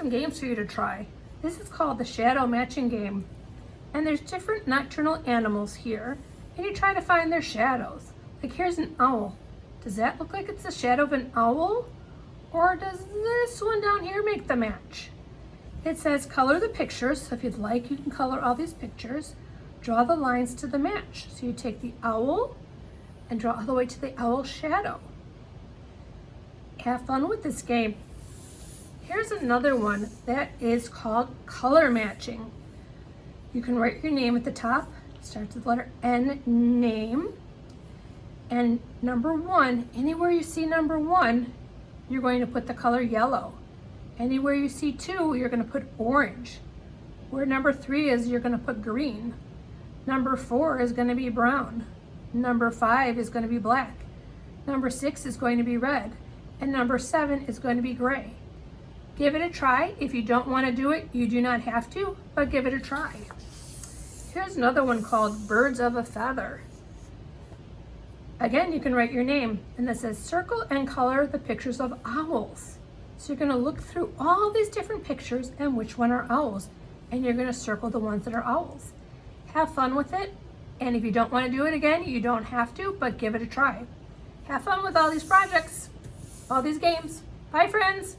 some games for you to try. This is called the shadow matching game. And there's different nocturnal animals here, and you try to find their shadows. Like here's an owl. Does that look like it's the shadow of an owl? Or does this one down here make the match? It says color the pictures, so if you'd like you can color all these pictures. Draw the lines to the match. So you take the owl and draw all the way to the owl shadow. Have fun with this game. Here's another one that is called color matching. You can write your name at the top. Starts with the letter N, name. And number 1, anywhere you see number 1, you're going to put the color yellow. Anywhere you see 2, you're going to put orange. Where number 3 is, you're going to put green. Number 4 is going to be brown. Number 5 is going to be black. Number 6 is going to be red. And number 7 is going to be gray. Give it a try. If you don't want to do it, you do not have to, but give it a try. Here's another one called Birds of a Feather. Again, you can write your name, and it says circle and color the pictures of owls. So you're going to look through all these different pictures and which one are owls, and you're going to circle the ones that are owls. Have fun with it, and if you don't want to do it again, you don't have to, but give it a try. Have fun with all these projects, all these games. Bye, friends.